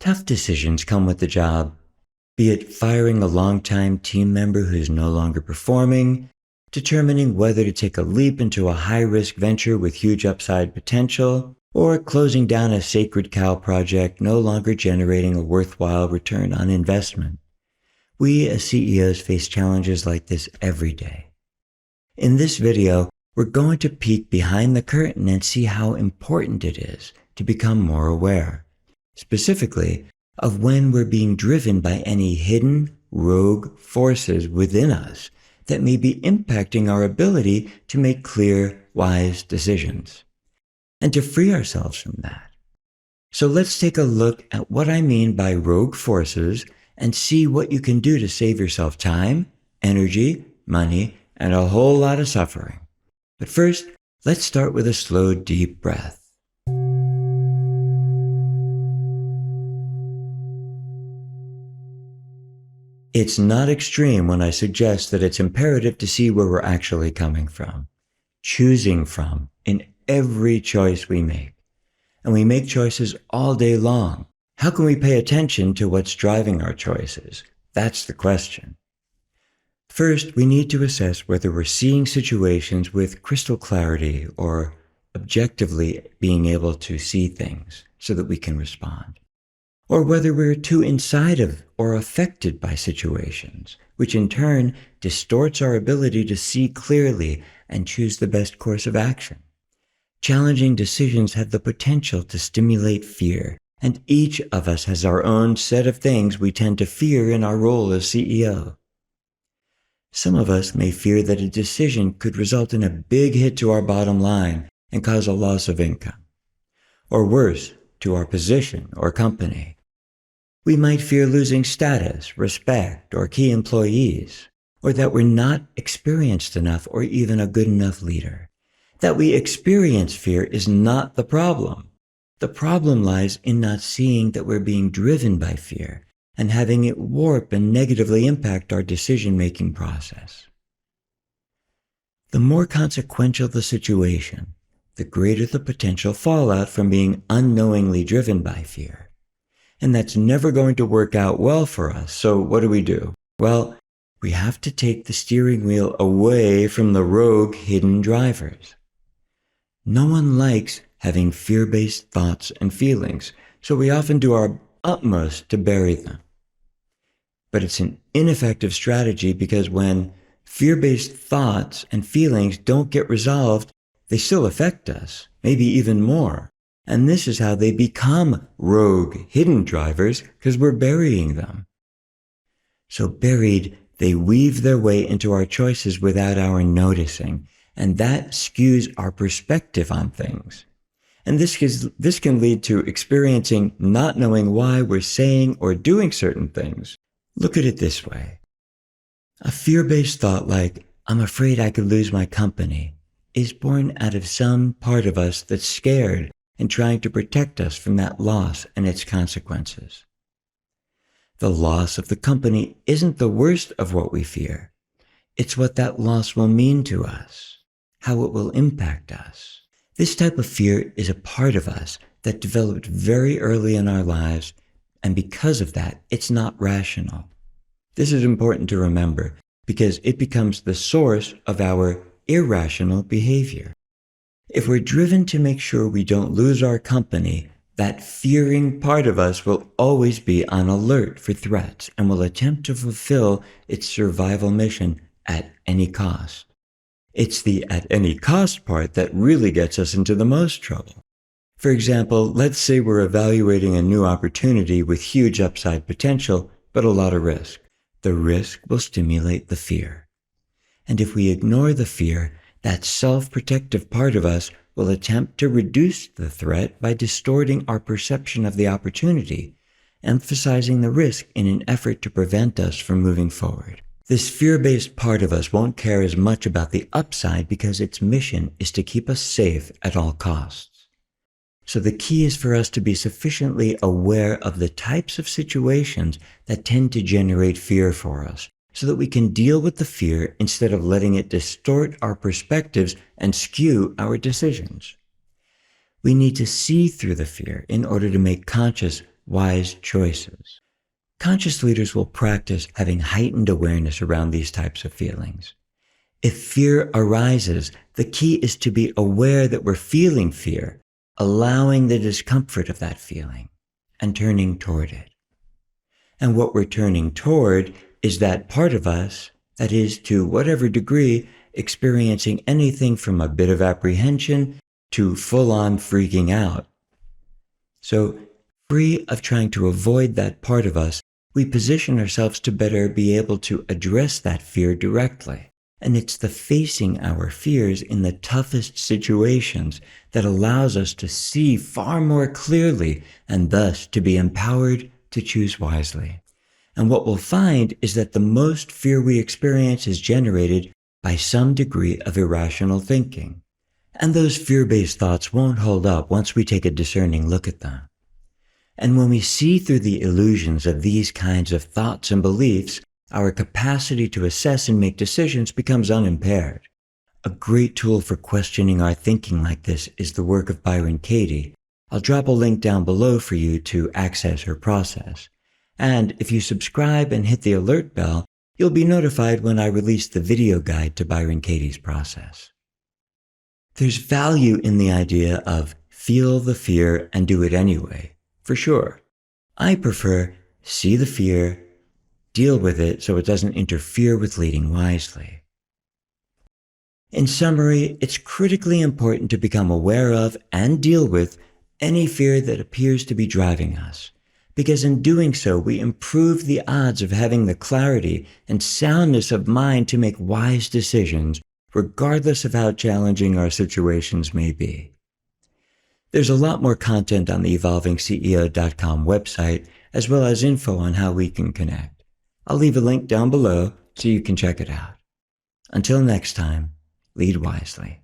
Tough decisions come with the job, be it firing a longtime team member who's no longer performing, determining whether to take a leap into a high-risk venture with huge upside potential, or closing down a sacred cow project no longer generating a worthwhile return on investment. We as CEOs face challenges like this every day. In this video, we're going to peek behind the curtain and see how important it is to become more aware, specifically of when we're being driven by any hidden, rogue forces within us that may be impacting our ability to make clear, wise decisions, and to free ourselves from that. So let's take a look at what I mean by rogue forces and see what you can do to save yourself time, energy, money, and a whole lot of suffering. But first, let's start with a slow, deep breath. It's not extreme when I suggest that it's imperative to see where we're actually coming from, choosing from in every choice we make. And we make choices all day long. How can we pay attention to what's driving our choices? That's the question. First, we need to assess whether we're seeing situations with crystal clarity or objectively being able to see things so that we can respond. Or whether we're too inside of or affected by situations, which in turn distorts our ability to see clearly and choose the best course of action. Challenging decisions have the potential to stimulate fear, and each of us has our own set of things we tend to fear in our role as CEO. Some of us may fear that a decision could result in a big hit to our bottom line and cause a loss of income, or worse, to our position or company. We might fear losing status, respect, or key employees, or that we're not experienced enough or even a good enough leader. That we experience fear is not the problem. The problem lies in not seeing that we're being driven by fear and having it warp and negatively impact our decision-making process. The more consequential the situation, the greater the potential fallout from being unknowingly driven by fear. And that's never going to work out well for us, so what do? Well, we have to take the steering wheel away from the rogue hidden drivers. No one likes having fear-based thoughts and feelings, so we often do our utmost to bury them. But it's an ineffective strategy because when fear-based thoughts and feelings don't get resolved, they still affect us, maybe even more. And this is how they become rogue, hidden drivers, because we're burying them. So buried, they weave their way into our choices without our noticing, and that skews our perspective on things. And this can lead to experiencing not knowing why we're saying or doing certain things. Look at it this way. A fear-based thought like, I'm afraid I could lose my company, is born out of some part of us that's scared and trying to protect us from that loss and its consequences. The loss of the company isn't the worst of what we fear. It's what that loss will mean to us, how it will impact us. This type of fear is a part of us that developed very early in our lives, and because of that, it's not rational. This is important to remember because it becomes the source of our irrational behavior. If we're driven to make sure we don't lose our company, that fearing part of us will always be on alert for threats and will attempt to fulfill its survival mission at any cost. It's the at any cost part that really gets us into the most trouble. For example, let's say we're evaluating a new opportunity with huge upside potential, but a lot of risk. The risk will stimulate the fear. And if we ignore the fear, that self-protective part of us will attempt to reduce the threat by distorting our perception of the opportunity, emphasizing the risk in an effort to prevent us from moving forward. This fear-based part of us won't care as much about the upside because its mission is to keep us safe at all costs. So the key is for us to be sufficiently aware of the types of situations that tend to generate fear for us, so that we can deal with the fear instead of letting it distort our perspectives and skew our decisions. We need to see through the fear in order to make conscious, wise choices. Conscious leaders will practice having heightened awareness around these types of feelings. If fear arises, the key is to be aware that we're feeling fear, allowing the discomfort of that feeling, and turning toward it. And what we're turning toward is that part of us that is, to whatever degree, experiencing anything from a bit of apprehension to full-on freaking out. So, free of trying to avoid that part of us, we position ourselves to better be able to address that fear directly. And it's the facing our fears in the toughest situations that allows us to see far more clearly and thus to be empowered to choose wisely. And what we'll find is that the most fear we experience is generated by some degree of irrational thinking. And those fear-based thoughts won't hold up once we take a discerning look at them. And when we see through the illusions of these kinds of thoughts and beliefs, our capacity to assess and make decisions becomes unimpaired. A great tool for questioning our thinking like this is the work of 𝗪𝗀𝗀𝗃𝗃. I'll drop a link down below for you to access her process. And if you subscribe and hit the alert bell, you'll be notified when I release the video guide to 𝗪𝗀𝗃𝗃's process. There's value in the idea of feel the fear and do it anyway, for sure. I prefer see the fear, deal with it so it doesn't interfere with leading wisely. In summary, it's critically important to become aware of and deal with any fear that appears to be driving us, because in doing so, we improve the odds of having the clarity and soundness of mind to make wise decisions, regardless of how challenging our situations may be. There's a lot more content on the 𝗙𝗵𝐴𝑙Lceo.com website, as well as info on how we can connect. I'll leave a link down below so you can check it out. Until next time, lead wisely.